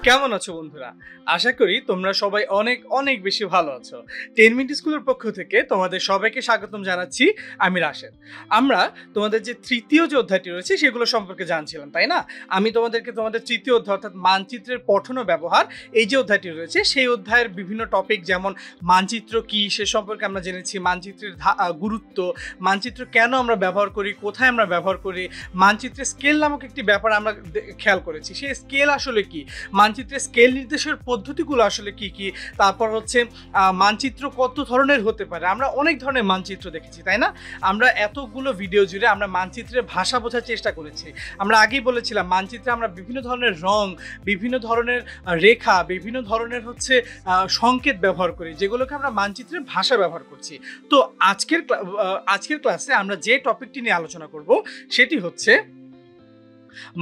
কেমন আছো বন্ধুরা? আশা করি তোমরা সবাই অনেক অনেক বেশি ভালো আছো। 10 মিনিট স্কুলের পক্ষ থেকে তোমাদের সবাইকে স্বাগতম জানাচ্ছি। আমি রাশেদ। আমরা তোমাদের যে তৃতীয় যে অধ্যায়টি রয়েছে সেগুলো সম্পর্কে জানছিলাম, তাই না? আমি তোমাদেরকে তোমাদের তৃতীয় অধ্যায় অর্থাৎ মানচিত্রের পঠন ও ব্যবহার, এই যে অধ্যায়টি রয়েছে সেই অধ্যায়ের বিভিন্ন টপিক যেমন মানচিত্র কি সে সম্পর্কে আমরা জেনেছি, মানচিত্রের গুরুত্ব, মানচিত্র কেন আমরা ব্যবহার করি, কোথায় আমরা ব্যবহার করি, মানচিত্রের স্কেল নামক একটি ব্যাপার আমরা খেয়াল করেছি। সেই স্কেল আসলে কি, মানচিত্রের স্কেল নির্দেশের পদ্ধতিগুলো আসলে কি কি, তারপর হচ্ছে মানচিত্র কত ধরনের হতে পারে। আমরা অনেক ধরনের মানচিত্র দেখেছি, তাই না? আমরা এতগুলো ভিডিও জুড়ে আমরা মানচিত্রের ভাষা বোঝার চেষ্টা করেছি। আমরা আগেই বলেছিলাম মানচিত্রে আমরা বিভিন্ন ধরনের রং, বিভিন্ন ধরনের রেখা, বিভিন্ন ধরনের হচ্ছে সংকেত ব্যবহার করি, যেগুলোকে আমরা মানচিত্রের ভাষা ব্যবহার করছি। তো আজকের ক্লাসে আমরা যে টপিকটি নিয়ে আলোচনা করব সেটি হচ্ছে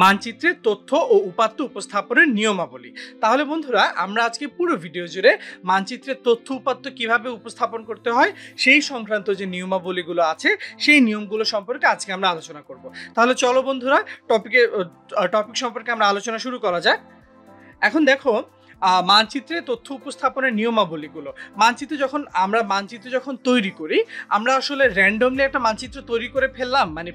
মানচিত্রের তথ্য ও উপাত্ত উপস্থাপনের নিয়মাবলী। তাহলে বন্ধুরা, আমরা আজকে পুরো ভিডিও জুড়ে মানচিত্রের তথ্য উপাত্ত কিভাবে উপস্থাপন করতে হয় সেই সংক্রান্ত যে নিয়মাবলীগুলো আছে সেই নিয়মগুলো সম্পর্কে আজকে আমরা আলোচনা করব। তাহলে চলো বন্ধুরা, টপিক সম্পর্কে আমরা আলোচনা শুরু করা যাক। এখন দেখো, মানচিত্রে তথ্য উপস্থাপনের নিয়মাবলীগুলো। মানচিত্র যখন তৈরি করি, আমরা আসলে র্যান্ডমলি একটা মানচিত্র তৈরি করে ফেললাম, মানে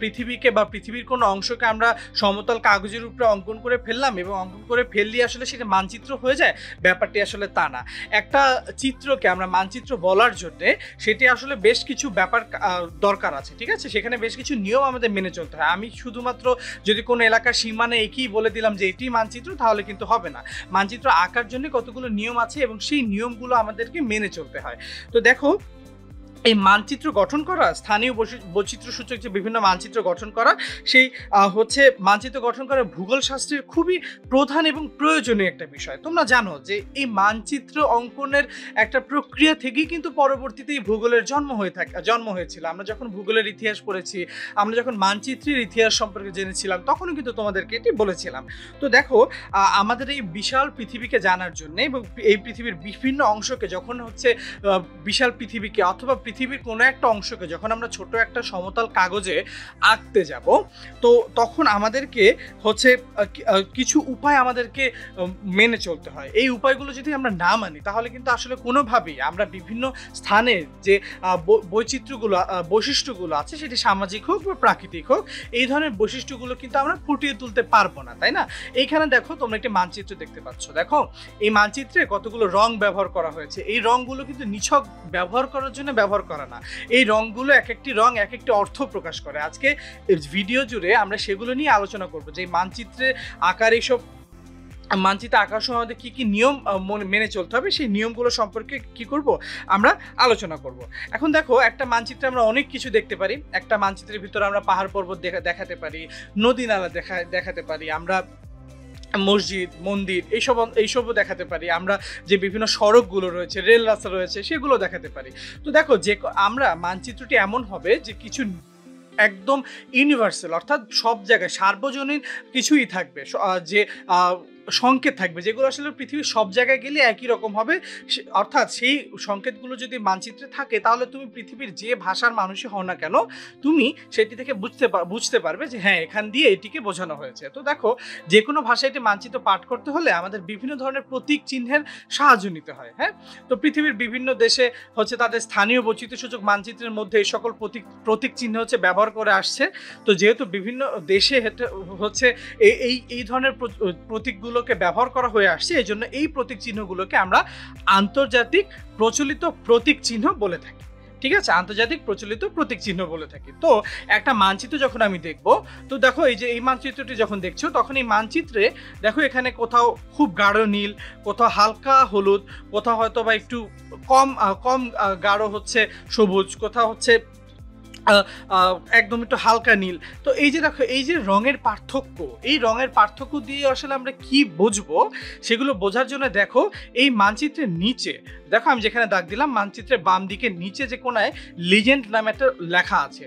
পৃথিবীকে বা পৃথিবীর কোনো অংশকে আমরা সমতল কাগজের উপরে অঙ্কন করে ফেললাম এবং অঙ্কন করে ফেললে আসলে সেটা মানচিত্র হয়ে যায়, ব্যাপারটি আসলে তা না। একটা চিত্রকে আমরা মানচিত্র বলার জন্যে সেটি আসলে বেশ কিছু ব্যাপার দরকার আছে, ঠিক আছে? সেখানে বেশ কিছু নিয়ম আমাদের মেনে চলতে হয়। আমি শুধুমাত্র যদি কোনো এলাকার সীমানা একই বলে দিলাম যে এটি মানচিত্র, তাহলে কিন্তু হবে না। মানচিত্র আঁকার জন্য কতগুলো নিয়ম আছে এবং সেই নিয়মগুলো আমাদেরকে মেনে চলতে হয়। তো দেখো, এই মানচিত্র গঠন করা, স্থানীয় বৈচিত্র্য সূচক যে বিভিন্ন মানচিত্র গঠন করা, সেই মানচিত্র গঠন করা ভূগোল শাস্ত্রের খুবই প্রধান এবং প্রয়োজনীয় একটা বিষয়। তোমরা জানো যে এই মানচিত্র অঙ্কনের একটা প্রক্রিয়া থেকেই কিন্তু পরবর্তীতে এই ভূগোলের জন্ম হয়েছিল। আমরা যখন ভূগোলের ইতিহাস পড়েছি, আমরা যখন মানচিত্রের ইতিহাস সম্পর্কে জেনেছিলাম, তখনও কিন্তু তোমাদেরকে এটি বলেছিলাম। তো দেখো, আমাদের এই বিশাল পৃথিবীকে জানার জন্য এবং এই পৃথিবীর বিভিন্ন অংশকে যখন হচ্ছে বিশাল পৃথিবীকে অথবা পৃথিবীর কোনো একটা অংশকে যখন আমরা ছোট একটা সমতল কাগজে আঁকতে যাব, তো তখন আমাদেরকে হচ্ছে কিছু উপায় আমাদেরকে মেনে চলতে হয়। এই উপায়গুলো যদি আমরা না মানি, তাহলে কিন্তু আসলে কোনোভাবেই আমরা বিভিন্ন স্থানের যে বৈশিষ্ট্যগুলো আছে, সেটি সামাজিক হোক বা প্রাকৃতিক হোক, এই ধরনের বৈশিষ্ট্যগুলো কিন্তু আমরা ফুটিয়ে তুলতে পারবো না, তাই না? এইখানে দেখো, তোমরা একটি মানচিত্র দেখতে পাচ্ছ। দেখো, এই মানচিত্রে কতগুলো রং ব্যবহার করা হয়েছে। এই রংগুলো কিন্তু নিছক ব্যবহার করার জন্য ব্যবহার করা না। এই রংগুলো এক একটি রং এক একটি অর্থ প্রকাশ করে। আজকে ভিডিও জুড়ে আমরা সেগুলো নিয়ে আলোচনা করব, যে মানচিত্রে আঁকার সময় আমাদের কি কি নিয়ম মেনে চলতে হবে, সেই নিয়মগুলো সম্পর্কে কি করব, আমরা আলোচনা করব। এখন দেখো, একটা মানচিত্রে আমরা অনেক কিছু দেখতে পারি। একটা মানচিত্রের ভিতরে আমরা পাহাড় পর্বত দেখাতে পারি, নদী নালা দেখাতে পারি, আমরা মসজিদ মন্দির এইসবও দেখাতে পারি, আমরা যে বিভিন্ন সড়কগুলো রয়েছে, রেল রাস্তা রয়েছে, সেগুলো দেখাতে পারি। তো দেখো, আমরা মানচিত্রটি এমন হবে যে কিছু একদম ইউনিভার্সাল, অর্থাৎ সব জায়গায় সার্বজনীন কিছুই থাকবে, যে সংকেত থাকবে, যেগুলো আসলে পৃথিবীর সব জায়গায় গেলে একই রকম হবে। অর্থাৎ সেই সংকেতগুলো যদি মানচিত্রে থাকে, তাহলে তুমি পৃথিবীর যে ভাষার মানুষই হও না কেন, তুমি সেটি থেকে বুঝতে পারবে যে হ্যাঁ, এখান দিয়ে এটিকে বোঝানো হয়েছে। তো দেখো, যে কোনো ভাষায় এটি মানচিত্র পাঠ করতে হলে আমাদের বিভিন্ন ধরনের প্রতীক চিহ্নের সাহায্য নিতে হয়। হ্যাঁ, তো পৃথিবীর বিভিন্ন দেশে হচ্ছে তাদের স্থানীয় বৈচিত্র্যসূচক মানচিত্রের মধ্যে এই সকল প্রতীক চিহ্ন হচ্ছে ব্যবহার করে আসছে। তো যেহেতু বিভিন্ন দেশে হচ্ছে এই ধরনের প্রতীকগুলোকে ব্যবহার করা হয়ে আসছে, এই জন্য এই প্রতীক চিহ্নগুলোকে আমরা আন্তর্জাতিক প্রচলিত প্রতীক চিহ্ন বলে থাকি। ঠিক আছে, আন্তর্জাতিক প্রচলিত প্রতীক চিহ্ন বলে থাকি। তো একটা মানচিত্র যখন আমি দেখব, তো দেখো, এই মানচিত্রটি যখন দেখছো, তখন এই মানচিত্রে দেখো, এখানে কোথাও খুব গাঢ় নীল, কোথাও হালকা হলুদ, কোথাও হয়তো বা একটু কম গাঢ় হচ্ছে সবুজ, কোথাও হচ্ছে একদম একটু হালকা নীল। তো এই যে দেখো, এই যে রঙের পার্থক্য, এই রঙের পার্থক্য দিয়ে আসলে আমরা কি বুঝবো, সেগুলো বোঝার জন্য দেখো, এই মানচিত্রের নিচে দেখো, আমি যেখানে দাগ দিলাম, মানচিত্রের বাম দিকে নিচে যে কোনায় লিজেন্ড নামে একটা লেখা আছে।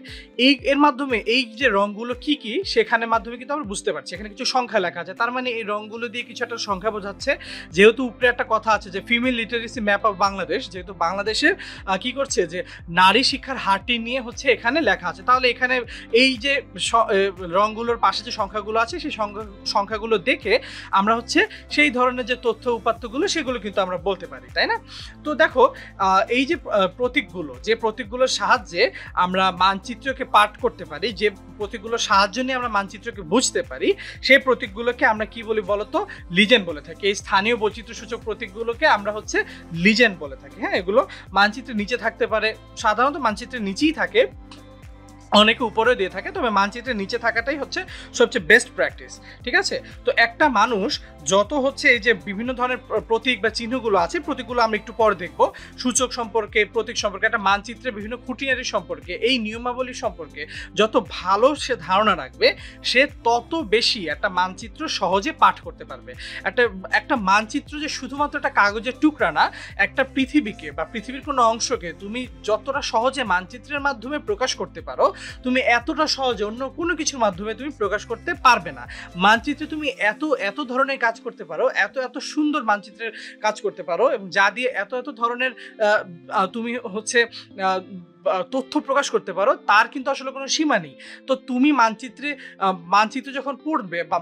এর মাধ্যমে এই যে রঙগুলো কি কি, সেখানের মাধ্যমে কিন্তু আমরা বুঝতে পারছি। এখানে কিছু সংখ্যা লেখা আছে, তার মানে এই রঙগুলো দিয়ে কিছু একটা সংখ্যা বোঝাচ্ছে। যেহেতু উপরে একটা কথা আছে যে female literacy map of Bangladesh, যেহেতু বাংলাদেশের কি করছে, যে নারী শিক্ষার হারটি নিয়ে হচ্ছে এখানে লেখা আছে। তাহলে এখানে এই যে রংগুলোর পাশে যে সংখ্যাগুলো আছে সেই সংখ্যাগুলো দেখে আমরা হচ্ছে সেই ধরনের যে তথ্য উপাত্তগুলো সেগুলো কিন্তু আমরা বলতে পারি, তাই না? তো দেখো এই যে প্রতীকগুলোর সাহায্যে আমরা মানচিত্রকে পাঠ করতে পারি, যে প্রতীকগুলোর সাহায্য নিয়ে আমরা মানচিত্রকে বুঝতে পারি, সেই প্রতীকগুলোকে আমরা কি বলি বলতো? লিজেন্ড বলে থাকি। এই স্থানীয় বৈচিত্র্য সূচক প্রতীকগুলোকে আমরা হচ্ছে লিজেন্ড বলে থাকি। হ্যাঁ, এগুলো মানচিত্রের নিচে থাকতে পারে, সাধারণত মানচিত্রের নিচেই থাকে, অনেকে উপরেও দিয়ে থাকে, তবে মানচিত্রের নিচে থাকাটাই হচ্ছে সবচেয়ে বেস্ট প্র্যাকটিস। ঠিক আছে? তো একটা মানুষ যত হচ্ছে এই যে বিভিন্ন ধরনের প্রতীক বা চিহ্নগুলো আছে, প্রতীকগুলো আমরা একটু পরে দেখব, সূচক সম্পর্কে, প্রতীক সম্পর্কে, একটা মানচিত্রের বিভিন্ন খুঁটিনাটি সম্পর্কে, এই নিয়মাবলী সম্পর্কে যত ভালো সে ধারণা রাখবে, সে তত বেশি একটা মানচিত্র সহজে পাঠ করতে পারবে। একটা মানচিত্র যে শুধুমাত্র একটা কাগজের টুকরা না, একটা পৃথিবীকে বা পৃথিবীর কোনো অংশকে তুমি যতটা সহজে মানচিত্রের মাধ্যমে প্রকাশ করতে পারো, তুমি এতটা সহজে অন্য কোনো কিছুর মাধ্যমে তুমি প্রকাশ করতে পারবে না। মানচিত্রে তুমি এত ধরনের কাজ করতে পারো, এত সুন্দর মানচিত্রের কাজ করতে পারো, এবং যা দিয়ে এত ধরনের তুমি হচ্ছে তথ্য প্রকাশ করতে পারো, তার কিন্তু আসলে কোনো সীমা নেই। তো তুমি মানচিত্র যখন পড়বে বা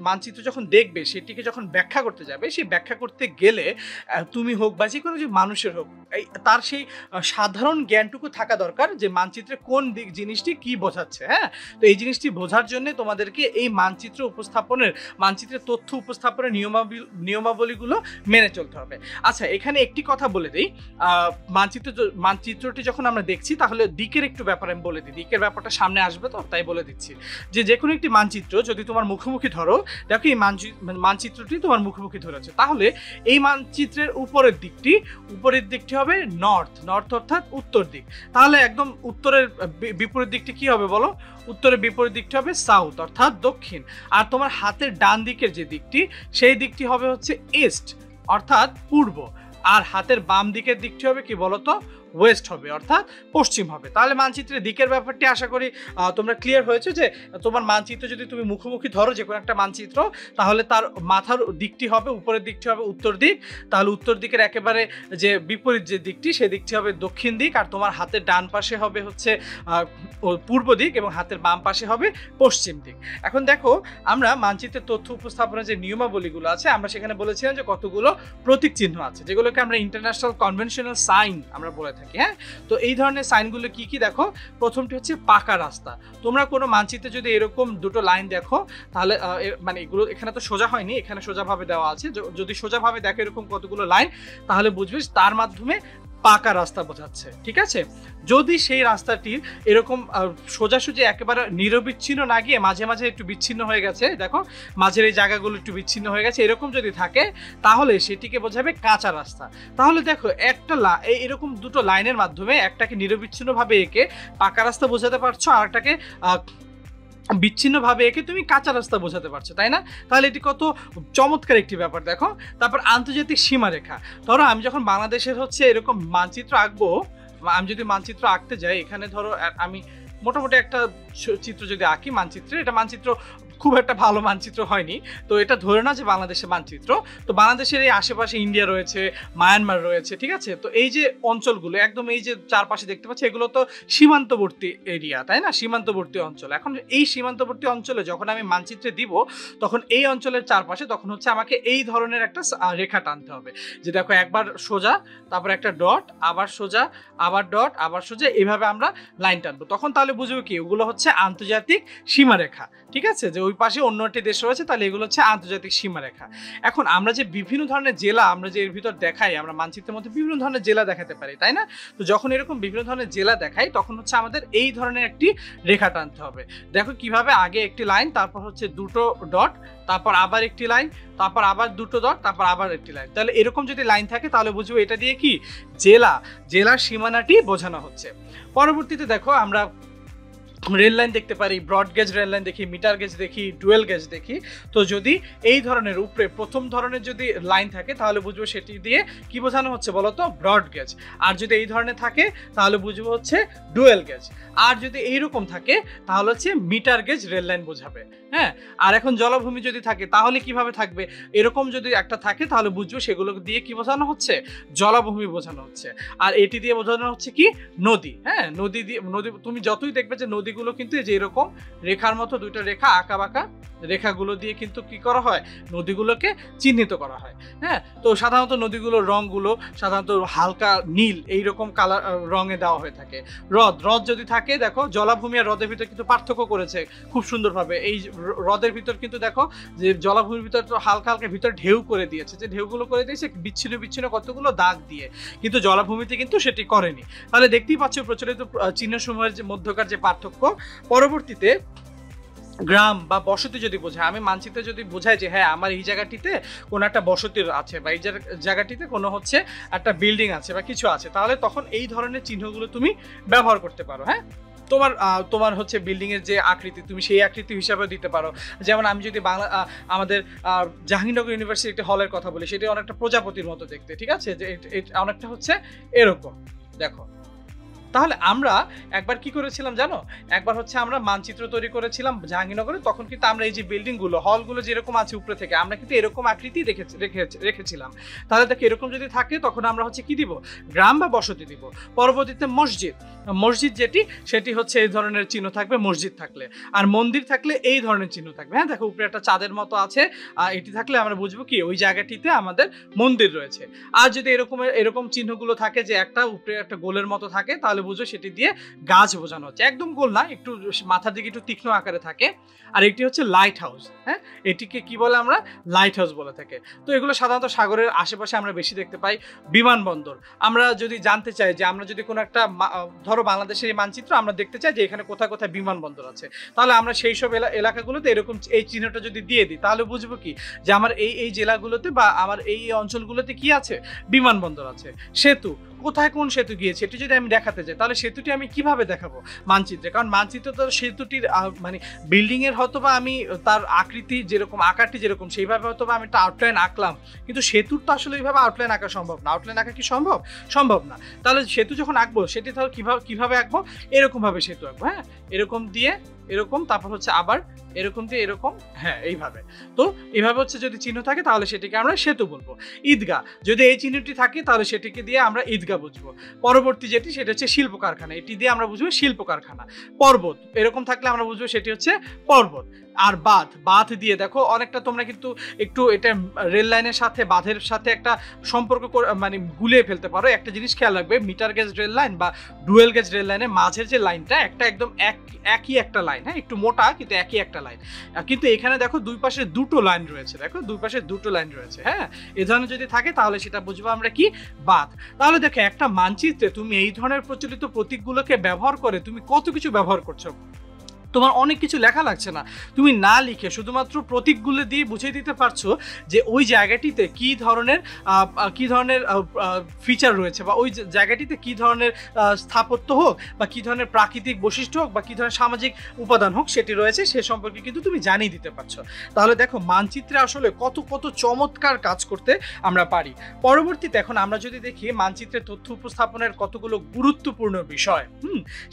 মানচিত্র যখন দেখবে, সেটিকে যখন ব্যাখ্যা করতে যাবে, সেই ব্যাখ্যা করতে গেলে তুমি হোক বা যে কোনো যে মানুষের হোক, তার সেই সাধারণ জ্ঞানটুকু থাকা দরকার যে মানচিত্রে কোন জিনিসটি কি বোঝাচ্ছে। হ্যাঁ, তো এই জিনিসটি বোঝার জন্য তোমাদেরকে এই মানচিত্রের তথ্য উপস্থাপনের নিয়মাবলীগুলো মেনে চলতে হবে। আচ্ছা, এখানে একটি কথা বলে দিই, মানচিত্রটি যখন আমরা দেখছি, তাহলে দিকের একটু ব্যাপার আমি বলে দিই, দিকের ব্যাপারটা সামনে আসবে, তো তাই বলে দিচ্ছি যে কোনো একটি মানচিত্র যদি তোমার মুখোমুখি ধরো, দেখো এই মানচিত্রটি তোমার মুখোমুখি ধরেছে, তাহলে এই মানচিত্রের উপরের দিকটি হবে নর্থ অর্থাৎ উত্তর দিক। তাহলে একদম উত্তরের বিপরীত দিকটি কি হবে বলো? উত্তরের বিপরীত দিকটি হবে সাউথ অর্থাৎ দক্ষিণ। আর তোমার হাতের ডান দিকের যে দিকটি, সেই দিকটি হবে হচ্ছে ইস্ট অর্থাৎ পূর্ব। আর হাতের বাম দিকের দিকটি হবে কি বলতো? ওয়েস্ট হবে অর্থাৎ পশ্চিম হবে। তাহলে মানচিত্রের দিকের ব্যাপারটি আশা করি তোমরা ক্লিয়ার হয়েছে, যে তোমার মানচিত্র যদি তুমি মুখোমুখি ধরো যে কোনো একটা মানচিত্র, তাহলে তার মাথার দিকটি হবে, উপরের দিকটি হবে উত্তর দিক, তাহলে উত্তর দিকের একেবারে যে বিপরীত যে দিকটি, সেই দিকটি হবে দক্ষিণ দিক, আর তোমার হাতের ডান পাশে হবে হচ্ছে পূর্ব দিক, এবং হাতের বাম পাশে হবে পশ্চিম দিক। এখন দেখো, আমরা মানচিত্রের তথ্য উপস্থাপনের যে নিয়মাবলীগুলো আছে, আমরা সেখানে বলেছিলাম যে কতগুলো প্রতীক চিহ্ন আছে, যেগুলোকে আমরা ইন্টারন্যাশনাল কনভেনশনাল সাইন আমরা বলে থাকি। হ্যাঁ, তো এই ধরনের সাইনগুলো কি কি দেখো? প্রথমটি হচ্ছে পাকা রাস্তা। তোমরা কোনো মানচিত্রে যদি এরকম দুটো লাইন দেখো, তাহলে মানে এগুলো এখানে তো সোজা হয়নি, এখানে সোজাভাবে দেওয়া আছে, যদি সোজাভাবে দেখো এরকম কতগুলো লাইন, তাহলে বুঝবে তার মাধ্যমে পাকা রাস্তা বোঝাচ্ছে। ঠিক আছে? যদি সেই রাস্তাটির এরকম সোজাসুজি একেবারে নিরবিচ্ছিন্ন না গিয়ে মাঝে মাঝে একটু বিচ্ছিন্ন হয়ে গেছে, দেখো মাঝের এই জায়গাগুলো একটু বিচ্ছিন্ন হয়ে গেছে, এরকম যদি থাকে, তাহলে সেটিকে বোঝাবে কাঁচা রাস্তা। তাহলে দেখো, এরকম দুটো লাইনের মাধ্যমে একটাকে নিরবিচ্ছিন্নভাবে এঁকে পাকা রাস্তা বোঝাতে পারছো, আর একটাকে বিচ্ছিন্নভাবে একে তুমি কাঁচা রাস্তা বোঝাতে পারছো, তাই না? তাহলে এটি কত চমৎকার একটি ব্যাপার। দেখো, তারপর আন্তর্জাতিক সীমারেখা। ধরো আমি যখন বাংলাদেশের হচ্ছে এরকম মানচিত্র আঁকবো, আমি যদি মানচিত্র আঁকতে যাই, এখানে ধরো আমি মোটামুটি একটা চিত্র যদি আঁকি মানচিত্রে, এটা মানচিত্র খুব একটা ভালো মানচিত্র হয়নি, তো এটা ধরে না যে বাংলাদেশের মানচিত্র। তো বাংলাদেশের এই আশেপাশে ইন্ডিয়া রয়েছে, মায়ানমার রয়েছে, ঠিক আছে? তো এই যে অঞ্চলগুলো একদম এই যে চারপাশে দেখতে পাচ্ছি, এগুলো তো সীমান্তবর্তী এরিয়া, তাই না? সীমান্তবর্তী অঞ্চল। এখন এই সীমান্তবর্তী অঞ্চলে যখন আমি মানচিত্রে দিব, তখন এই অঞ্চলের চারপাশে তখন হচ্ছে আমাকে এই ধরনের একটা রেখা টানতে হবে, যে দেখো একবার সোজা, তারপর একটা ডট, আবার সোজা, আবার ডট, আবার সোজা, এইভাবে আমরা লাইন টানবো। তখন তাহলে বুঝবো কি ওগুলো হচ্ছে আন্তর্জাতিক সীমারেখা। ঠিক আছে? যে ওই পাশে অন্য একটি দেশ রয়েছে, তাহলে এগুলো হচ্ছে আন্তর্জাতিক সীমারেখা। এখন আমরা যে বিভিন্ন ধরনের জেলা আমরা যে এর ভিতর দেখাই, আমরা মানচিত্রের মধ্যে বিভিন্ন ধরনের জেলা দেখাতে পারি, তাই না? তো যখন এরকম বিভিন্ন ধরনের জেলা দেখাই, তখন হচ্ছে আমাদের এই ধরনের একটি রেখা টানতে হবে। দেখো কিভাবে, আগে একটি লাইন, তারপর হচ্ছে দুটো ডট, তারপর আবার একটি লাইন, তারপর আবার দুটো ডট, তারপর আবার একটি লাইন। তাহলে এরকম যদি লাইন থাকে, তাহলে বুঝবো এটা দিয়ে কি জেলার সীমানাটি বোঝানো হচ্ছে। পরবর্তীতে দেখো, আমরা রেল লাইন দেখতে পারি, ব্রড গেজ রেল লাইন দেখি, মিটার গেজ দেখি, ডুয়েল গেজ দেখি। তো যদি এই ধরনের উপরে প্রথম ধরনের যদি লাইন থাকে তাহলে বুঝবো সেটি দিয়ে কি বোঝানো হচ্ছে বলতো, ব্রড গেজ। আর যদি এই ধরনের থাকে তাহলে বুঝবো হচ্ছে ডুয়েল গেজ। আর যদি এইরকম থাকে তাহলে হচ্ছে মিটার গেজ রেল লাইন বোঝাবে। হ্যাঁ, আর এখন জলাভূমি যদি থাকে তাহলে কিভাবে থাকবে, এরকম যদি একটা থাকে তাহলে বুঝবো সেগুলো দিয়ে কি বোঝানো হচ্ছে, জলাভূমি বোঝানো হচ্ছে। আর এটি দিয়ে বোঝানো হচ্ছে কি, নদী। হ্যাঁ, নদী দিয়ে, নদী তুমি যতই দেখবে যে নদীগুলো কিন্তু এই যে এরকম রেখার মতো দুইটা রেখা, আঁকা বাঁকা রেখাগুলো দিয়ে কিন্তু কি করা হয়, নদীগুলোকে চিহ্নিত করা হয়। হ্যাঁ, তো সাধারণত নদীগুলোর রঙগুলো সাধারণত হালকা নীল এইরকম কালার রঙে দেওয়া হয়ে থাকে। হ্রদ যদি থাকে, দেখো জলাভূমি আর হ্রদের ভিতর কিন্তু পার্থক্য করেছে খুব সুন্দরভাবে। এই হ্রদের ভিতর কিন্তু দেখো যে জলাভূমির ভিতর তো হালকা হালকা ভিতর ঢেউ করে দিয়েছে, যে ঢেউগুলো করে দিয়েছে বিচ্ছিন্ন বিচ্ছিন্ন কতগুলো দাগ দিয়ে, কিন্তু জলাভূমিতে কিন্তু সেটি করেনি। তাহলে দেখতেই পাচ্ছ প্রচলিত চিহ্নসমূহের যে মধ্যকার যে পার্থক্য। পরবর্তীতে গ্রাম বা বসতি যদি বোঝায়, আমি মানচিত্রে যদি বোঝাই যে হ্যাঁ আমার এই জায়গাটিতে কোনো একটা বসতি আছে বা এই জায়গাটিতে কোনো হচ্ছে একটা বিল্ডিং আছে বা কিছু আছে, তাহলে তখন এই ধরনের চিহ্নগুলো তুমি ব্যবহার করতে পারো। হ্যাঁ, তোমার হচ্ছে বিল্ডিং এর যে আকৃতি তুমি সেই আকৃতি হিসাবে দিতে পারো। যেমন আমি যদি আমাদের জাহাঙ্গীরনগর ইউনিভার্সিটি একটি হলের কথা বলি, সেটি অনেকটা প্রজাপতির মতো দেখতে, ঠিক আছে, যে অনেকটা হচ্ছে এরকম দেখো। তাহলে আমরা একবার কি করেছিলাম জানো, একবার হচ্ছে আমরা মানচিত্র তৈরি করেছিলাম জাহাঙ্গীরনগরে, তখন কিন্তু আমরা এই যে বিল্ডিংগুলো হলগুলো যেরকম আছে উপরে থেকে আমরা কিন্তু এরকম আকৃতি রেখেছিলাম। তাহলে দেখো এরকম যদি থাকে তখন আমরা হচ্ছে কি দিব, গ্রাম বা বসতি দিব। পরবর্তীতে মসজিদ সেটি হচ্ছে এই ধরনের চিহ্ন থাকবে মসজিদ থাকলে, আর মন্দির থাকলে এই ধরনের চিহ্ন থাকবে। হ্যাঁ, দেখো উপরে একটা চাঁদের মতো আছে, এটি থাকলে আমরা বুঝবো কি ওই জায়গাটিতে আমাদের মন্দির রয়েছে। আর যদি এরকম চিহ্নগুলো থাকে যে একটা উপরে একটা গোলের মতো থাকে, তাহলে বুঝো সেটি দিয়ে গাছ বোঝানো হচ্ছে। একদম গোল না, একটু মাথার দিকে একটু তীক্ষ্ণ আকারে থাকে। আর একটি হচ্ছে লাইট হাউস। হ্যাঁ, এটিকে কি বলে, আমরা লাইট হাউস বলে থাকে। তো এগুলো সাধারণত সাগরের আশেপাশে আমরা বেশি দেখতে পাই। বিমানবন্দর, আমরা যদি জানতে চাই যে আমরা যদি কোনো একটা ধরো বাংলাদেশের এই মানচিত্র আমরা দেখতে চাই যে এখানে কোথায় কোথায় বিমানবন্দর আছে, তাহলে আমরা সেই সব এলাকাগুলোতে এরকম এই চিহ্নটা যদি দিয়ে দিই তাহলে বুঝবো কি যে আমার এই জেলাগুলোতে বা আমার এই অঞ্চলগুলোতে কি আছে, বিমানবন্দর আছে। সেতু, কোথায় কোন সেতু গিয়েছে এটি যদি আমি দেখাতে চাই তাহলে সেতুটি আমি কিভাবে দেখাবো, মানচিত্রে। কারণ মানচিত্র তো সেতুটির মানে বিল্ডিং এর হয়তো বা আমি তার আকৃতি যেরকম, আকারটি যেরকম সেইভাবে হয়তো বা আমি একটা আউটলাইন আঁকলাম, কিন্তু সেতুর তো আসলে এইভাবে আউটলাইন আঁকা সম্ভব না। আউটলাইন আঁকা কি সম্ভব না। তাহলে সেতু যখন আঁকবো সেটি তাহলে কিভাবে আঁকবো, এরকম ভাবে সেতু আঁকবো। হ্যাঁ, এরকম দিয়ে এরকম, তারপর হচ্ছে আবার এরকম দিয়ে এরকম, হ্যাঁ এইভাবে। তো এইভাবে হচ্ছে যদি চিহ্ন থাকে তাহলে সেটিকে আমরা সেতু বলবো। ঈদগাহ, যদি এই চিহ্নটি থাকে তাহলে সেটিকে দিয়ে আমরা ঈদগাহ বুঝবো। পরবর্তী সেটা হচ্ছে শিল্প কারখানা, এটি দিয়ে আমরা বুঝবো শিল্প কারখানা। পর্বত, এরকম থাকলে আমরা বুঝবো সেটি হচ্ছে পর্বত। আর বাঁধ দিয়ে দেখো অনেকটা তোমরা কিন্তু একটু এটা রেল লাইনের সাথে বাঁধের সাথে একটা সম্পর্ক মানে গুলিয়ে ফেলতে পারো। একটা জিনিস খেয়াল রাখবে, মিটার গেজ রেল লাইন বা ডুয়েল গেজ রেল লাইনের মাঝের যে লাইনটা একটা একদম একই একটা লাইন। হ্যাঁ, একটু মোটা কিন্তু একই একটা লাইন, কিন্তু এখানে দেখো দুই পাশে দুটো লাইন রয়েছে। দেখো দুই পাশে দুটো লাইন রয়েছে। হ্যাঁ, এই ধরনের যদি থাকে তাহলে সেটা বুঝবো আমরা কি, বাঁধ। তাহলে দেখো একটা মানচিত্রে তুমি এই ধরনের প্রচলিত প্রতীকগুলোকে ব্যবহার করে তুমি কত কিছু ব্যবহার করছো। তোমার অনেক কিছু লেখা লাগছে না, তুমি না লিখে শুধুমাত্র প্রতীকগুলো দিয়ে বুঝিয়ে দিতে পারছো যে ওই জায়গাটিতে কি ধরনের ফিচার রয়েছে, বা ওই জায়গাটিতে কি ধরনের স্থাপত্য হোক বা কি ধরনের প্রাকৃতিক বৈশিষ্ট্য হোক বা কি ধরনের সামাজিক উপাদান হোক সেটি রয়েছে, সে সম্পর্কে কিন্তু তুমি জানিয়ে দিতে পারছো। তাহলে দেখো মানচিত্রে আসলে কত চমৎকার কাজ করতে আমরা পারি। পরবর্তীতে এখন আমরা যদি দেখি মানচিত্রে তথ্য উপস্থাপনের কতগুলো গুরুত্বপূর্ণ বিষয়,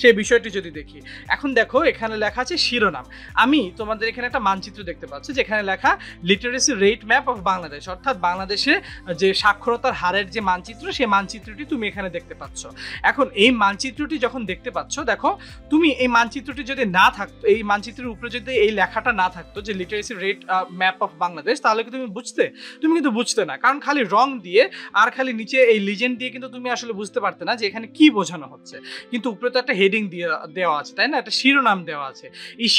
সেই বিষয়টি যদি দেখি, এখন দেখো এখানে লেখা আছে শিরোনাম। আমি তোমাদের এখানে একটা মানচিত্র দেখতে পাচ্ছি যেখানে লেখা literacy rate map of Bangladesh, অর্থাৎ বাংলাদেশে যে সাক্ষরতার হারের যে মানচিত্র, সেই মানচিত্রটি তুমি এখানে দেখতে পাচ্ছ। এখন এই মানচিত্রটি যখন দেখতে পাচ্ছ, দেখো তুমি এই মানচিত্রটি যদি না থাকতো, এই মানচিত্রের উপরে যদি এই লেখাটা না থাকতো যে literacy rate map of Bangladesh, তাহলে কি তুমি কিন্তু বুঝতে না, কারণ খালি রং দিয়ে আর খালি নিচে এই লিজেন্ড দিয়ে কিন্তু তুমি আসলে বুঝতে পারতে না যে এখানে কি বোঝানো হচ্ছে। কিন্তু উপরে তো একটা হেডিং দিয়ে দেওয়া আছে, তাই না, একটা শিরোনাম দেওয়া আছে। এই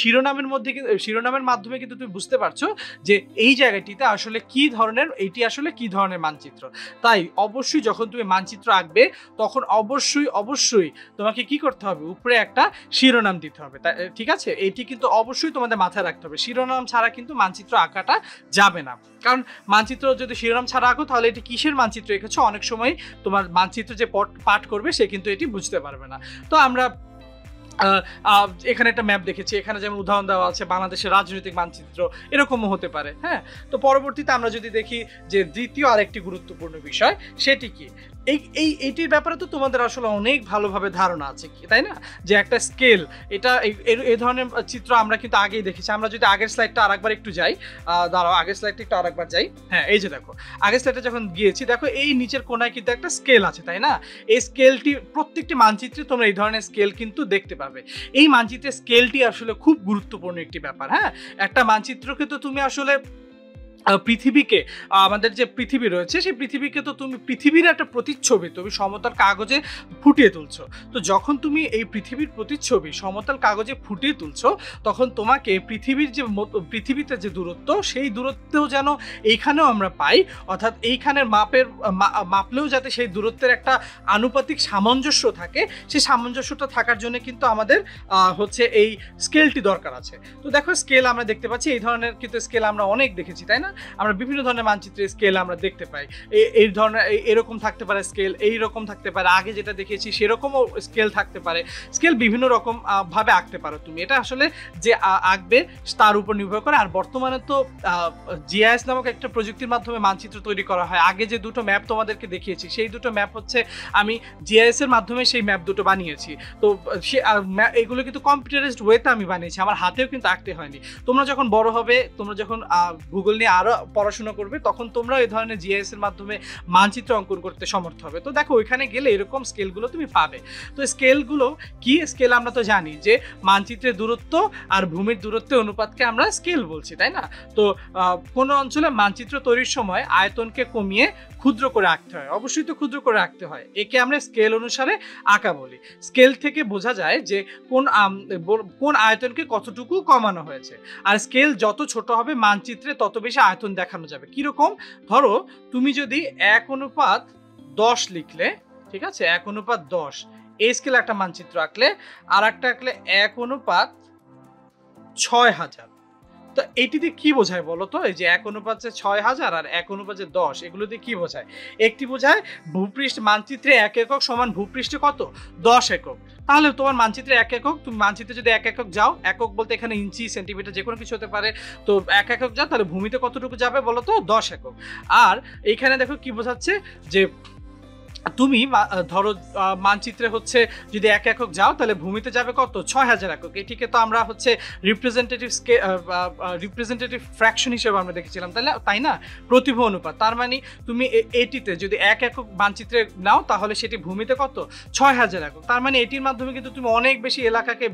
শিরোনামের মাধ্যমে কিন্তু তুমি বুঝতে পারছো যে এই জায়গাটিতে আসলে কি ধরনের, এইটি আসলে কি ধরনের মানচিত্র। তাই অবশ্যই যখন তুমি মানচিত্র আঁকবে তখন অবশ্যই তোমাকে কি করতে হবে, উপরে একটা শিরোনাম দিতে হবে। ঠিক আছে, এইটি কিন্তু অবশ্যই তোমাদের মাথায় রাখতে হবে। শিরোনাম ছাড়া কিন্তু মানচিত্র আঁকাটা যাবে না, কারণ মানচিত্র যদি শিরোনাম ছাড়া আঁকো তাহলে এটি কিসের মানচিত্র এঁকেছো, অনেক সময় তোমার মানচিত্র যে পাঠ করবে সে কিন্তু এটি বুঝতে পারবে না। তো আমরা এখানে একটা ম্যাপ দেখেছি, এখানে যেমন উদাহরণ দেওয়া আছে বাংলাদেশের রাজনৈতিক মানচিত্র, এরকমও হতে পারে। হ্যাঁ, তো পরবর্তীতে আমরা যদি দেখি যে দ্বিতীয় আরেকটি গুরুত্বপূর্ণ বিষয়, সেটি কি, এইটির ব্যাপারে তো তোমাদের আসলে অনেক ভালোভাবে ধারণা আছে, কি তাই না, যে একটা স্কেল, এটা এই ধরনের চিত্র আমরা কিন্তু আগেই দেখেছি। আমরা যদি আগের স্লাইডটা আরেকবার একটু যাই, দাঁড়াও আগের স্লাইডটা একটু আরেকবার যাই। হ্যাঁ, এই যে দেখো আগের স্লাইডে যখন গিয়েছি, দেখো এই নিচের কোনায় কিন্তু একটা স্কেল আছে, তাই না? এই স্কেলটি প্রত্যেকটি মানচিত্রে তোমরা এই ধরনের স্কেল কিন্তু দেখতে পাবে। এই মানচিত্রের স্কেলটি আসলে খুব গুরুত্বপূর্ণ একটি ব্যাপার। হ্যাঁ, একটা মানচিত্রকে তো তুমি আসলে পৃথিবীকে, আমাদের যে পৃথিবী রয়েছে সেই পৃথিবীকে তো তুমি পৃথিবীর একটা প্রতিচ্ছবি তুমি সমতল কাগজে ফুটিয়ে তুলছো। তো যখন তুমি এই পৃথিবীর প্রতিচ্ছবি সমতল কাগজে ফুটিয়ে তুলছো, তখন তোমাকে পৃথিবীর যে পৃথিবীতে যে দূরত্ব, সেই দূরত্বেও যেন এইখানেও আমরা পাই, অর্থাৎ এইখানের মাপলেও যাতে সেই দূরত্বের একটা আনুপাতিক সামঞ্জস্য থাকে, সেই সামঞ্জস্যটা থাকার জন্য কিন্তু আমাদের হচ্ছে এই স্কেলটি দরকার আছে। তো দেখো স্কেল আমরা দেখতে পাচ্ছি, এই ধরনের কিন্তু স্কেল আমরা অনেক দেখেছি, তাই না? আমরা বিভিন্ন ধরনের মানচিত্রের স্কেল আমরা দেখতে পাই। এই ধরনের এরকম থাকতে পারে স্কেল, এইরকম থাকতে পারে, আগে যেটা দেখেছি সেরকমও স্কেল থাকতে পারে। স্কেল বিভিন্ন রকম ভাবে আঁকতে পারো তুমি, এটা আসলে যে আঁকবে তার উপর নির্ভর করে। আর বর্তমানে তো জিআইএস নামক একটা প্রযুক্তির মাধ্যমে মানচিত্র তৈরি করা হয়। আগে যে দুটো ম্যাপ তোমাদেরকে দেখিয়েছি, সেই দুটো ম্যাপ হচ্ছে আমি জিআইএস এর মাধ্যমে সেই ম্যাপ দুটো বানিয়েছি। তো এগুলো কিন্তু কম্পিউটারাইজড ওয়েতে আমি বানিয়েছি, আমার হাতেও কিন্তু আঁকতে হয়নি। তোমরা যখন বড় হবে, তোমরা যখন গুগল নিয়ে আরো পড়াশোনা করবে, তখন তোমরা এই ধরনের জিআইএস এর মাধ্যমে মানচিত্র অঙ্কন করতে সমর্থ হবে। তো দেখো ওইখানে গেলে এরকম স্কেলগুলো তুমি পাবে। তো স্কেলগুলো কি, স্কেল আমরা তো জানি যে মানচিত্রের দূরত্ব আর ভূমির দূরত্বের অনুপাতকে আমরা স্কেল বলছি, তাই না? তো কোনো অঞ্চলে মানচিত্র তৈরির সময় আয়তনকে কমিয়ে ক্ষুদ্র করে আঁকতে হয়, অবশ্যই তো ক্ষুদ্র করে আঁকতে হয়, একে আমরা স্কেল অনুসারে আঁকা বলি। স্কেল থেকে বোঝা যায় যে কোন আয়তনকে কতটুকু কমানো হয়েছে। আর স্কেল যত ছোট হবে মানচিত্রে তত বেশি আয়তন দেখানো যাবে। কিরকম, ধরো তুমি যদি 1:10 লিখলে, ঠিক আছে, 1:10 এই স্কেলে একটা মানচিত্র আঁকলে, আর একটা আঁকলে 1:6000, তো এইটিতে কি বোঝায় বলো তো? এই যে 1:6000 আর 1:10 এগুলো দিয়ে কি বোঝায়? একটি বোঝায় ভূপৃষ্ঠ মানচিত্রে 1 একক সমান ভূপৃষ্ঠে কত, 10 একক। তাহলে তোমার মানচিত্রে 1 একক, তুমি মানচিত্রে যদি 1 একক যাও, একক বলতে এখানে ইঞ্চি, সেন্টিমিটার, যে কোনো কিছু হতে পারে, তো 1 একক যাও, তাহলে ভূমিতে কতটুকু যাবে বলো তো, 10 একক। আর এইখানে দেখো কি বোঝাচ্ছে, যে তুমি ধরো মানচিত্রে হচ্ছে যদি 1 একক যাও, তাহলে ভূমিতে যাবে কত, 6000 একক। এটিকে তো আমরা হচ্ছে রিপ্রেজেন্টেটিভ ফ্র্যাকশন হিসেবে আমরা দেখেছিলাম, তাই না, প্রতিভা অনুপাত। তার মানে তুমি এটিতে যদি 1 একক মানচিত্রে নাও, তাহলে সেটি ভূমিতে কত, 6000 একক। তার মানে এটির মাধ্যমে কিন্তু তুমি অনেক বেশি এলাকাকে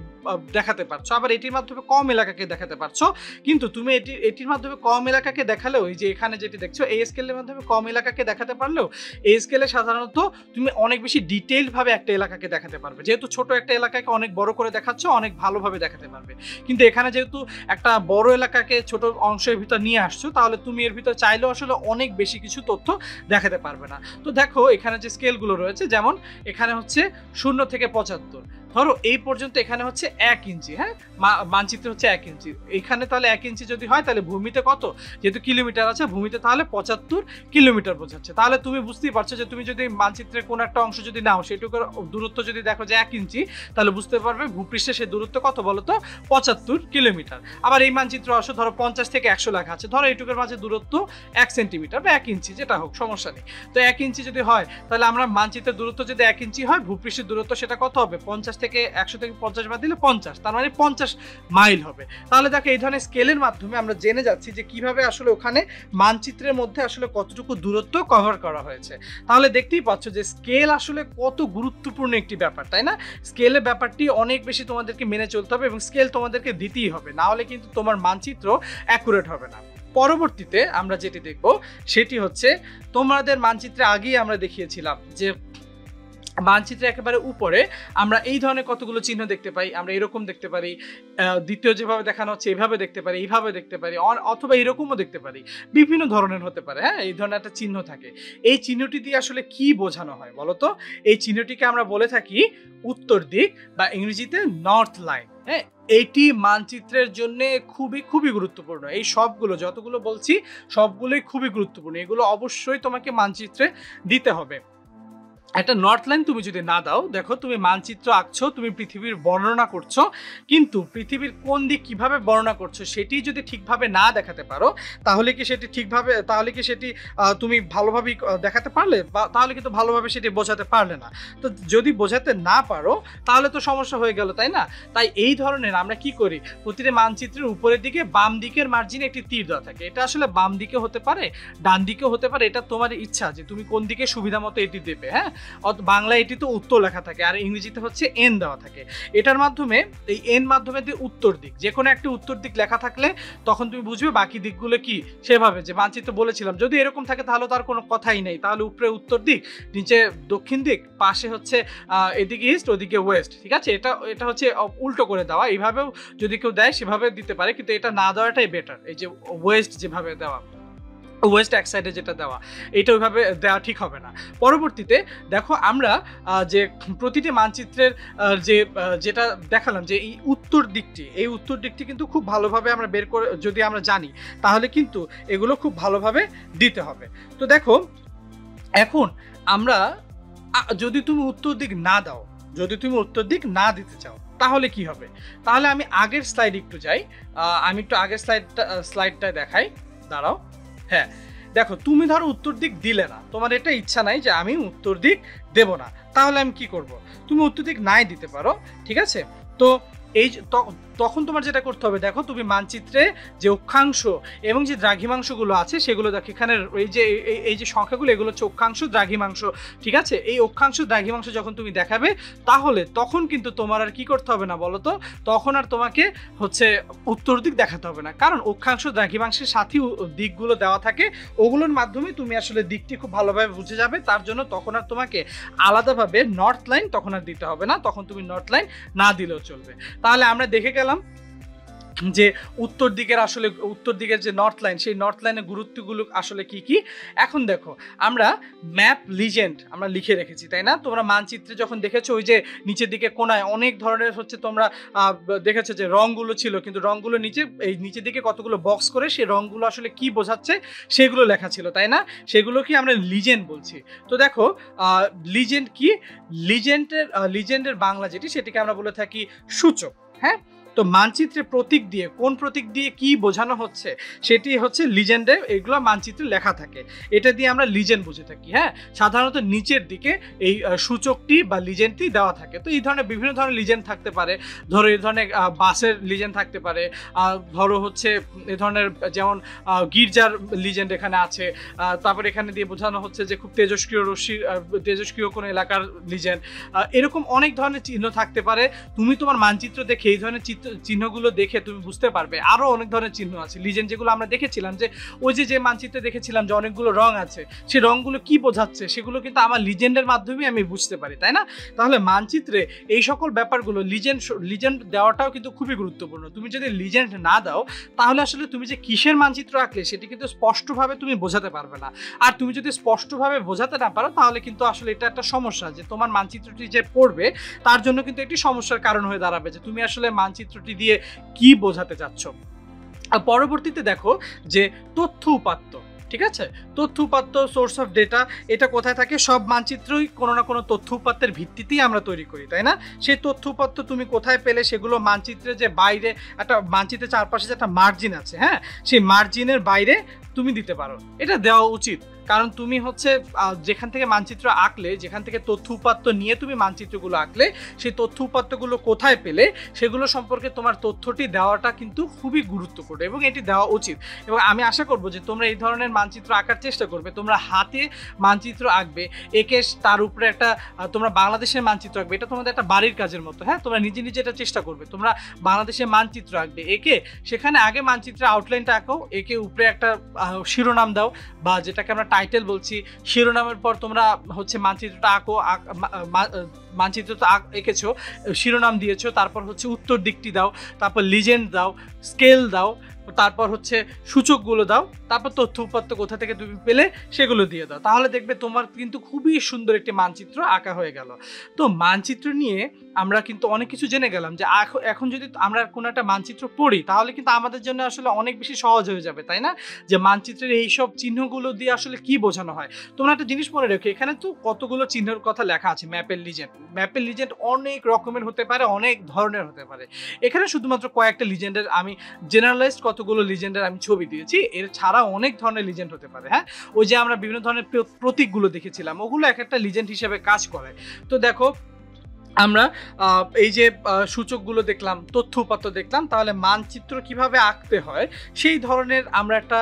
দেখাতে পারছো, আবার এটির মাধ্যমে কম এলাকাকে দেখাতে পারছো। কিন্তু তুমি এটির মাধ্যমে কম এলাকাকে দেখালেও, এই যে এখানে যেটি দেখছো, এই স্কেলের মাধ্যমে কম এলাকাকে দেখাতে পারলেও, এই স্কেলে সাধারণত তুমি অনেক বেশি ডিটেইলড ভাবে একটা এলাকাকে দেখাতে পারবে। যেহেতু ছোট একটা এলাকাকে অনেক বড় করে দেখাচ্ছ, অনেক ভালোভাবে দেখাতে পারবে। কিন্তু এখানে যেহেতু একটা বড় এলাকাকে ছোট অংশের ভিতর নিয়ে আসছো, তাহলে তুমি এর ভিতর চাইলেও আসলে অনেক বেশি কিছু তথ্য দেখাতে পারবে না। তো দেখো এখানে যে স্কেলগুলো রয়েছে, যেমন এখানে হচ্ছে 0 থেকে 75, ধরো এই পর্যন্ত এখানে হচ্ছে 1 ইঞ্চি। হ্যাঁ, মানচিত্রে হচ্ছে 1 ইঞ্চি, এখানে তাহলে 1 ইঞ্চি যদি হয়, তাহলে ভূমিতে কত, যেহেতু কিলোমিটার আছে, ভূমিতে তাহলে 75 কিলোমিটার বোঝাচ্ছে। তাহলে তুমি বুঝতেই পারছো যে তুমি যদি মানচিত্রের কোন একটা অংশ যদি নাও, সেটুকুর দূরত্ব যদি দেখো যে 1 ইঞ্চি, তাহলে বুঝতে পারবে ভূপৃষ্ঠে সেই দূরত্ব কত বলতো, 75 কিলোমিটার। আবার এই মানচিত্র আসো, ধরো 50 থেকে 100 লেখা আছে, ধরো এইটুকুর মাঝে দূরত্ব 1 সেন্টিমিটার বা 1 ইঞ্চি, যেটা হোক সমস্যা নেই। তো 1 ইঞ্চি যদি হয়, তাহলে আমরা মানচিত্রের দূরত্ব যদি 1 ইঞ্চি হয়, ভূপৃষ্ঠের দূরত্ব সেটা কত হবে, 50 থেকে 100 থেকে 50 বাদ দিলে 50, তার মানে 50 মাইল হবে। তাহলে দেখো এই ধরনের স্কেলের মাধ্যমে আমরা জেনে যাচ্ছি যে কিভাবে আসলে ওখানে মানচিত্রের মধ্যে আসলে কতটুকু দূরত্ব কভার করা হয়েছে। তাহলে দেখতেই পাচ্ছ যে স্কেল আসলে কত গুরুত্বপূর্ণ একটি ব্যাপার, তাই না? স্কেলের ব্যাপারটি অনেক বেশি তোমাদেরকে মেনে চলতে হবে, এবং স্কেল তোমাদেরকে দিতেই হবে, না হলে কিন্তু তোমার মানচিত্র অ্যাকুরেট হবে না। পরবর্তীতে আমরা যেটি দেখব সেটি হচ্ছে, তোমাদের মানচিত্রে আগেই আমরা দেখিয়েছিলাম যে মানচিত্রে একেবারে উপরে আমরা এই ধরনের কতগুলো চিহ্ন দেখতে পাই। আমরা এরকম দেখতে পারি, দ্বিতীয় যেভাবে দেখানো হচ্ছে এইভাবে দেখতে পারি, এইভাবে দেখতে পারি, অথবা এরকমও দেখতে পারি, বিভিন্ন ধরনের হতে পারে। হ্যাঁ, এই ধরনের একটা চিহ্ন থাকে। এই চিহ্নটি দিয়ে আসলে কি বোঝানো হয় বলতো? এই চিহ্নটিকে আমরা বলে থাকি উত্তর দিক, বা ইংরেজিতে নর্থ লাইন। হ্যাঁ, এইটি মানচিত্রের জন্য খুবই খুবই গুরুত্বপূর্ণ। এই সবগুলো যতগুলো বলছি সবগুলোই খুবই গুরুত্বপূর্ণ, এগুলো অবশ্যই তোমাকে মানচিত্রে দিতে হবে। একটা নর্থ লাইন তুমি যদি না দাও, দেখো তুমি মানচিত্র আঁকছো, তুমি পৃথিবীর বর্ণনা করছো, কিন্তু পৃথিবীর কোন দিক কিভাবে বর্ণনা করছো সেটি যদি ঠিকভাবে না দেখাতে পারো, তাহলে কি সেটি ঠিকভাবে, তাহলে কি সেটি তুমি ভালোভাবে দেখাতে পারলে, বা তাহলে কিন্তু ভালোভাবে সেটি বোঝাতে পারলে না। তো যদি বোঝাতে না পারো তাহলে তো সমস্যা হয়ে গেল, তাই না? তাই এই ধরনের আমরা কি করি, প্রতিটি মানচিত্রের উপরের দিকে বাম দিকের মার্জিনে একটি তীর দেওয়া থাকে। এটা আসলে বাম দিকে হতে পারে, ডান দিকেও হতে পারে, এটা তোমার ইচ্ছা যে তুমি কোন দিকে সুবিধা মতো এটি দেবে। হ্যাঁ, বাংলা এটি তো উত্তর লেখা থাকে, আর ইংরেজিতে হচ্ছে এন দেওয়া থাকে। এটার মাধ্যমে, এই এন মাধ্যমে দিয়ে উত্তর দিক, যে কোনো একটা উত্তর দিক লেখা থাকলে তখন তুমি বুঝবে বাকি দিকগুলো কি। সেভাবে যে মানচিত্র বলেছিলাম, যদি এরকম থাকে তাহলে তার কোনো কথাই নেই, তাহলে উপরে উত্তর দিক, নিচে দক্ষিণ দিক, পাশে হচ্ছে এদিকে ইস্ট, ওদিকে ওয়েস্ট। ঠিক আছে, এটা হচ্ছে উল্টো করে দেওয়া। এইভাবেও যদি কেউ দেয় সেভাবে দিতে পারে, কিন্তু এটা না দেওয়াটাই বেটার। এই যে ওয়েস্ট যেভাবে দেওয়া, ওয়েস্ট এক সাইডে যেটা দেওয়া, এটা ওইভাবে দেওয়া ঠিক হবে না। পরবর্তীতে দেখো আমরা যে প্রতিটি মানচিত্রের যেটা দেখালাম যে এই উত্তর দিকটি কিন্তু খুব ভালোভাবে আমরা বের করে যদি আমরা জানি, তাহলে কিন্তু এগুলো খুব ভালোভাবে দিতে হবে। তো দেখো এখন আমরা যদি তুমি উত্তর দিক না দাও, যদি তুমি উত্তর দিক না দিতে চাও, তাহলে কি হবে? তাহলে আমি আগের স্লাইড একটু যাই, আমি একটু আগের স্লাইডটা দেখাই, দাঁড়াও। হ্যাঁ, দেখো তুমি ধরো উত্তর দিক দিলে না, তোমার এটা ইচ্ছা নাই যে আমি উত্তর দিক দেব না, তাহলে আমি কি করব? তুমি উত্তর দিক নাই দিতে পারো, ঠিক আছে? তো এই তখন তোমার যেটা করতে হবে, দেখো তুমি মানচিত্রে যে অক্ষাংশ এবং যে দ্রাঘিমাংশগুলো আছে সেগুলো দেখো, এখানে এই যে সংখ্যাগুলো, এগুলো হচ্ছে অক্ষাংশ, দ্রাঘিমাংশ। ঠিক আছে, এই অক্ষাংশ দ্রাঘিমাংশ যখন তুমি দেখাবে, তাহলে তখন কিন্তু তোমার আর কি করতে হবে না বলো তো, তখন আর তোমাকে হচ্ছে উত্তর দিক দেখাতে হবে না, কারণ অক্ষাংশ দ্রাঘিমাংশের সাথে দিকগুলো দেওয়া থাকে, ওগুলোর মাধ্যমে তুমি আসলে দিকটি খুব ভালোভাবে বুঝে যাবে। তার জন্য তখন আর তোমাকে আলাদাভাবে নর্থ লাইন তখন আর দিতে হবে না, তখন তুমি নর্থ লাইন না দিলেও চলবে। তাহলে আমরা দেখে গেলাম যে উত্তর দিকের যে নর্থ লাইন, সেই নর্থ লাইনের গুরুত্বগুলো আসলে কি কি। এখন দেখো আমরা ম্যাপ লিজেন্ড আমরা লিখে রেখেছি, তাই না? তোমরা মানচিত্রে যখন দেখেছো, ওই যে নিচের দিকে কোনায় অনেক ধরনের হচ্ছে তোমরা দেখেছো যে রংগুলো ছিল, কিন্তু রংগুলো নিচের দিকে কতগুলো বক্স করে সেই রংগুলো আসলে কি বোঝাচ্ছে সেগুলো লেখা ছিল, তাই না? সেগুলো কি আমরা লিজেন্ড বলছি। তো দেখো লিজেন্ড কি, লিজেন্ডের বাংলা সেটিকে আমরা বলে থাকি সূচক। হ্যাঁ, তো মানচিত্রে প্রতীক দিয়ে, কোন প্রতীক দিয়ে কি বোঝানো হচ্ছে সেটি হচ্ছে লিজেন্ডে, এগুলো মানচিত্রে লেখা থাকে, এটা দিয়ে আমরা লিজেন্ড বুঝে থাকি। হ্যাঁ, সাধারণত নিচের দিকে এই সূচকটি বা লিজেন্ডটি দেওয়া থাকে। তো এই ধরনের বিভিন্ন ধরনের লিজেন্ড থাকতে পারে, ধরো এই ধরনের বাসের লিজেন্ড থাকতে পারে, ধরো হচ্ছে এ ধরনের যেমন গির্জার লিজেন্ড এখানে আছে, তারপর এখানে দিয়ে বোঝানো হচ্ছে যে খুব তেজস্ক্রিয় কোনো এলাকার লিজেন্ড, এরকম অনেক ধরনের চিহ্ন থাকতে পারে। তুমি তোমার মানচিত্র দেখে এই ধরনের চিহ্নগুলো দেখে তুমি বুঝতে পারবে আরো অনেক ধরনের চিহ্ন আছে লিজেন্ড, যেগুলো আমরা দেখেছিলাম যে ওই যে মানচিত্রে দেখেছিলাম যে অনেকগুলো রং আছে, সেই রংগুলো কি বোঝাচ্ছে সেগুলো কিন্তু আমার লিজেন্ডের মাধ্যমে আমি বুঝতে পারি, তাই না? তাহলে মানচিত্রে এই সকল ব্যাপারগুলো লিজেন্ড দেওয়াটাও কিন্তু খুবই গুরুত্বপূর্ণ। তুমি যদি লিজেন্ড না দাও, তাহলে আসলে তুমি যে কিসের মানচিত্র আঁকলে সেটি কিন্তু স্পষ্টভাবে তুমি বোঝাতে পারবে না। আর তুমি যদি স্পষ্টভাবে বোঝাতে না পারো, তাহলে কিন্তু আসলে এটা একটা সমস্যা, যে তোমার মানচিত্রটি যে পড়বে তার জন্য কিন্তু একটি সমস্যার কারণ হয়ে দাঁড়াবে, যে তুমি আসলে মানচিত্রটি দিয়ে কি বোঝাতে চাচ্ছ। পরবর্তীতে দেখো যে তথ্য উপাত্ত, ঠিক আছে, তথ্য উপাত্ত, সোর্স অফ ডেটা, এটা কোথায় থাকে? সব মানচিত্রই কোনো না কোনো তথ্য উপাত্তের ভিত্তিতেই আমরা তৈরি করি, তাই না? সেই তথ্য উপাত্ত তুমি কোথায় পেলে? সেগুলো মানচিত্রে যে বাইরে একটা মানচিত্রের চারপাশে যে একটা মার্জিন আছে, হ্যাঁ, সেই মার্জিনের বাইরে তুমি দিতে পারো, এটা দেওয়া উচিত। কারণ তুমি হচ্ছে যেখান থেকে মানচিত্র আঁকলে, যেখান থেকে তথ্য উপাত্ত নিয়ে তুমি মানচিত্রগুলো আঁকলে, সেই তথ্য উপাত্তগুলো কোথায় পেলে সেগুলো সম্পর্কে তোমার তথ্যটি দেওয়াটা কিন্তু খুবই গুরুত্বপূর্ণ এবং এটি দেওয়া উচিত। এবং আমি আশা করব যে তোমরা এই ধরনের মানচিত্র আঁকার চেষ্টা করবে, তোমরা হাতে মানচিত্র আঁকবে, একে তার উপরে একটা তোমরা বাংলাদেশের মানচিত্র আঁকবে, এটা তোমাদের একটা বাড়ির কাজের মতো। হ্যাঁ, তোমরা নিজে নিজে এটা চেষ্টা করবে, তোমরা বাংলাদেশের মানচিত্র আঁকবে, একে সেখানে আগে মানচিত্রের আউটলাইনটা আঁকো, একে উপরে একটা শিরোনাম দাও, বা যেটাকে আমরা টাইটেল বলছি, শিরোনামের পর তোমরা হচ্ছে মানচিত্রটা আঁকো, মানচিত্র তো এঁকেছো, শিরোনাম দিয়েছো, তারপর হচ্ছে উত্তর দিকটি দাও, তারপর লিজেন্ড দাও, স্কেল দাও, তারপর হচ্ছে সূচকগুলো দাও, তারপর তথ্য উপাত্ত কোথা থেকে তুমি পেলে সেগুলো দিয়ে দাও, তাহলে দেখবে তোমার কিন্তু খুবই সুন্দর একটি মানচিত্র আঁকা হয়ে গেল। তো মানচিত্র নিয়ে আমরা কিন্তু অনেক কিছু জেনে গেলাম যে এখন যদি আমরা কোনো একটা মানচিত্র পড়ি তাহলে কিন্তু আমাদের জন্য আসলে অনেক বেশি সহজ হয়ে যাবে, তাই না? যে মানচিত্রের এইসব চিহ্নগুলো দিয়ে আসলে কি বোঝানো হয়। তোমরা একটা জিনিস মনে রেখো, এখানে তো কতগুলো চিহ্নের কথা লেখা আছে। ম্যাপের লিজেন্ড অনেক রকমের হতে পারে, অনেক ধরনের হতে পারে। এখানে শুধুমাত্র কয়েকটা লিজেন্ডের আমি জেনারেলাইজড কতগুলো লিজেন্ডের আমি ছবি দিয়েছি, এর ছাড়া অনেক ধরনের লিজেন্ড হতে পারে। হ্যাঁ, ওই যে আমরা বিভিন্ন ধরনের প্রতীকগুলো দেখেছিলাম, ওগুলো এক একটা লিজেন্ড হিসেবে কাজ করে। তো দেখো আমরা এই যে সূচকগুলো দেখলাম, তথ্য উপাত্ত দেখলাম, তাহলে মানচিত্র কিভাবে আঁকতে হয় সেই ধরনের আমরা একটা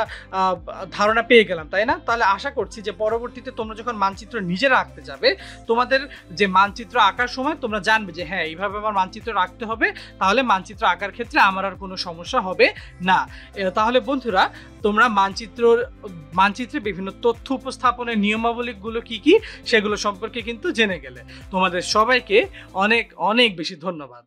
ধারণা পেয়ে গেলাম, তাই না? তাহলে আশা করছি যে পরবর্তীতে তোমরা যখন মানচিত্র নিজেরা আঁকতে যাবে, তোমাদের যে মানচিত্র আঁকার সময় তোমরা জানবে যে হ্যাঁ, এইভাবে আমার মানচিত্র আঁকতে হবে, তাহলে মানচিত্র আঁকার ক্ষেত্রে আমার আর কোনো সমস্যা হবে না। তাহলে বন্ধুরা, তোমরা মানচিত্রে বিভিন্ন তথ্য উপস্থাপনের নিয়মাবলীগুলো কি কি সেগুলো সম্পর্কে কিন্তু জেনে গেলে। তোমাদের সবাইকে অনেক অনেক বেশি ধন্যবাদ।